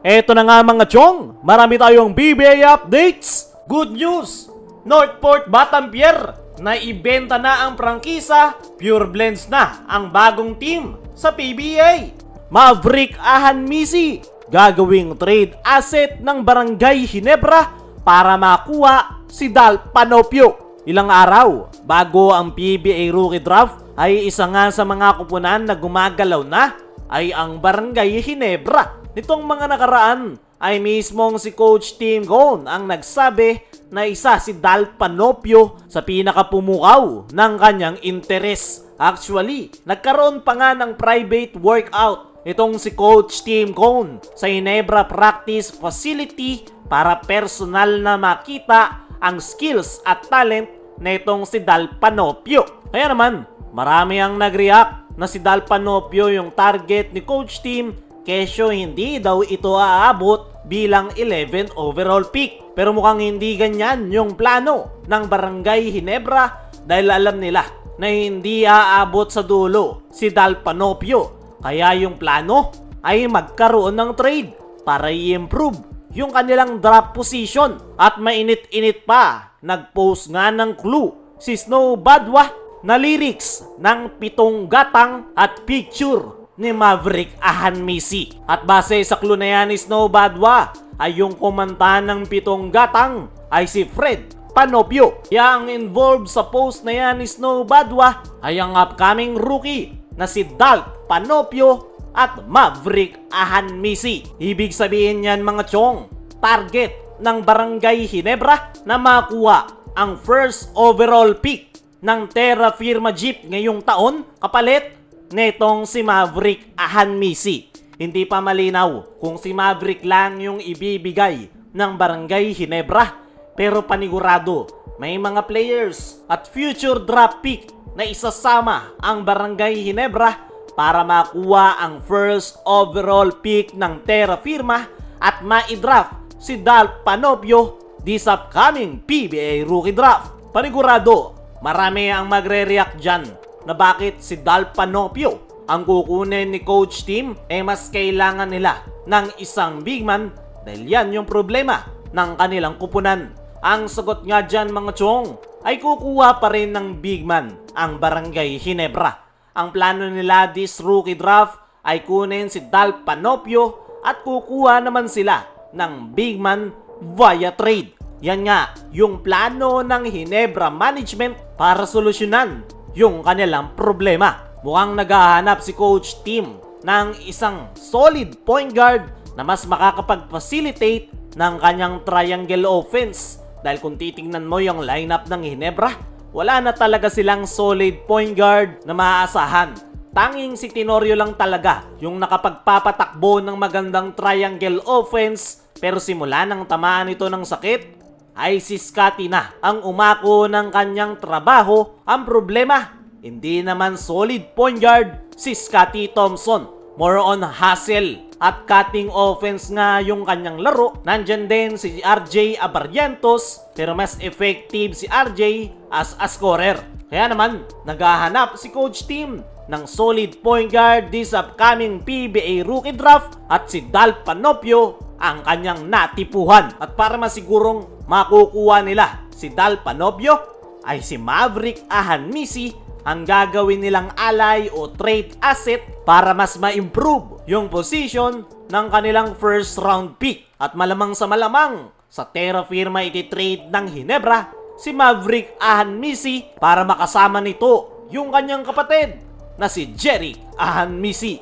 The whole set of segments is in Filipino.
Eto na nga mga chong, marami tayong BBA updates. Good news! Northport Batampier na ibenta na ang prangkisa, Pure Blends na ang bagong team sa PBA. Maverick Ahanmisi gagawing trade asset ng Barangay Ginebra para makuha si Dal Panopio. Ilang araw bago ang PBA Rookie Draft ay isa nga sa mga kupunan na gumagalaw na ay ang Barangay Ginebra. Nitong mga nakaraan ay mismong si Coach Tim Cone ang nagsabi na isa si Dal Panopio sa pinakapumukaw ng kanyang interes. Actually, nagkaroon pa nga ng private workout itong si Coach Tim Cone sa Ginebra Practice Facility para personal na makita ang skills at talent na itong si Dal Panopio. Kaya naman, marami ang nag-react na si Dal Panopio yung target ni Coach Tim kesyo hindi daw ito aabot bilang 11 overall pick. Pero mukhang hindi ganyan yung plano ng Barangay Ginebra dahil alam nila na hindi aabot sa dulo si Dal Panopio. Kaya yung plano ay magkaroon ng trade para i-improve yung kanilang draft position. At mainit-init pa, nag-post nga ng clue si Snow Badwa na lyrics ng 7 gatang at picture ni Maverick Ahanmisi. At base sa clue na yan ni Snow Badwa ay yung kumanta ng 7 gatang ay si Fred Panopio. Kaya ang involved sa post na yan ni Snow Badwa ay ang upcoming rookie na si Dal Panopio at Maverick Ahanmisi. Ibig sabihin yan mga chong, target ng Barangay Ginebra na makuha ang first overall pick ng Terra Firma Jeep ngayong taon kapalit netong si Maverick Ahanmisi. Hindi pa malinaw kung si Maverick lang yung ibibigay ng Barangay Ginebra, pero panigurado may mga players at future draft pick na isasama ang Barangay Ginebra para makuha ang first overall pick ng Terra Firma at ma-draft si Dal Panopio this upcoming PBA Rookie Draft. Panigurado marami ang magre-react dyan na bakit si Dal Panopio ang kukunin ni Coach Tim mas kailangan nila ng isang big man dahil yan yung problema ng kanilang kupunan. Ang sagot nga dyan mga chong ay kukuha pa rin ng big man ang Barangay Ginebra. Ang plano nila this rookie draft ay kunin si Dal Panopio at kukuha naman sila ng big man via trade. Yan nga yung plano ng Ginebra Management para solusyonan yung kanilang problema. Mukhang naghahanap si Coach Tim ng isang solid point guard na mas makakapag-facilitate ng kanyang triangle offense. Dahil kung titingnan mo yung lineup ng Ginebra, wala na talaga silang solid point guard na maaasahan. Tanging si Tenorio lang talaga yung nakapagpapatakbo ng magandang triangle offense, pero simula ng tamaan ito ng sakit ay si Scotty na ang umako ng kanyang trabaho. Ang problema, hindi naman solid point guard si Scotty Thompson. More on hustle at cutting offense nga yung kanyang laro. Nandyan din si RJ Abarrientos, pero mas effective si RJ as a scorer. Kaya naman, naghahanap si Coach Tim ng solid point guard this upcoming PBA Rookie Draft at si Dal Panopio ang kanyang natipuhan. At para masigurong makukuha nila si Dal Panopio ay si Maverick Ahanmisi ang gagawin nilang alay o trade asset para mas ma-improve yung position ng kanilang first round pick. At malamang sa malamang sa Terra Firma iti-trade ng Ginebra si Maverick Ahanmisi para makasama nito yung kanyang kapatid na si Jerick Ahanmisi.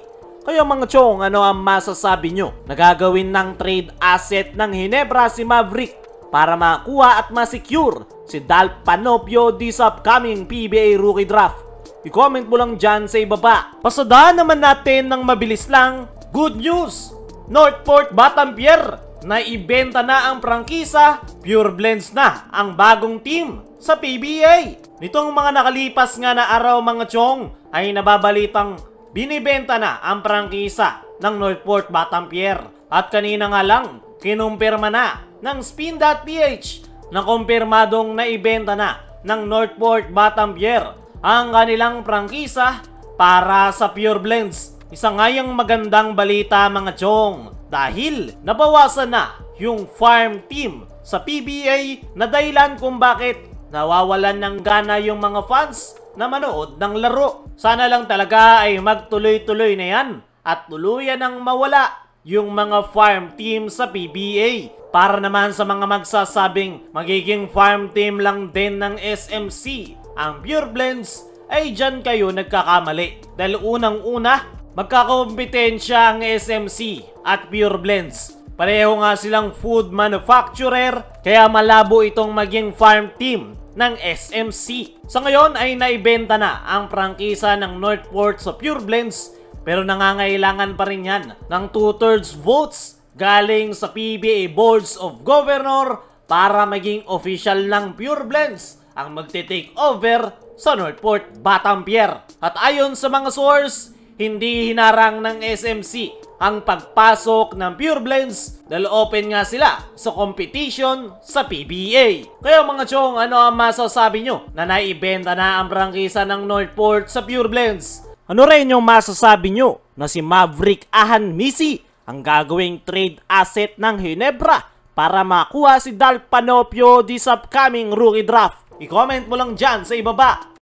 Kaya mga chong, ano ang masasabi nyo? Nagagawin ng trade asset ng Ginebra si Maverick para makuha at ma-secure si Dal Panopio this upcoming PBA Rookie Draft. I-comment mo lang dyan sa ibaba. Pasadaan naman natin ng mabilis lang. Good news! Northport Batampier na ibenta na ang prangkisa, Pure Blends na ang bagong team sa PBA. Nitong mga nakalipas nga na araw mga chong ay nababalitang binibenta na ang prangkisa ng Northport Batampier. At kanina nga lang, kinumpirma na ng Spin.ph na kumpirmadong naibenta na ng Northport Batampier ang kanilang prangkisa para sa Pure Blends. Isa nga yung magandang balita mga chong dahil nabawasan na yung farm team sa PBA na dahilan kung bakit nawawalan ng gana yung mga fans na manood ng laro. Sana lang talaga ay magtuloy-tuloy na yan at tuluyan ng mawala yung mga farm team sa PBA. Para naman sa mga magsasabing magiging farm team lang din ng SMC ang Pure Blends, ay dyan kayo nagkakamali. Dahil unang-una, magkakompetensya ang SMC at Pure Blends. Pareho nga silang food manufacturer, kaya malabo itong maging farm team ng SMC. Sa ngayon ay naibenta na ang prangkisa ng Northport sa Pure Blends, pero nangangailangan pa rin yan ng 2/3 votes galing sa PBA Boards of Governor para maging official ng Pure Blends ang magte-take over sa Northport Batampier. At ayon sa mga source, hindi hinarang ng SMC ang pagpasok ng Pure Blends dahil open nga sila sa competition sa PBA. Kaya mga chong, ano ang masasabi nyo na naibenta na ang prangkisa ng Northport sa Pure Blends? Ano rin yung masasabi nyo na si Maverick Ahanmisi ang gagawing trade asset ng Ginebra para makuha si Dal Panopio this upcoming rookie draft? I-comment mo lang dyan sa ibaba.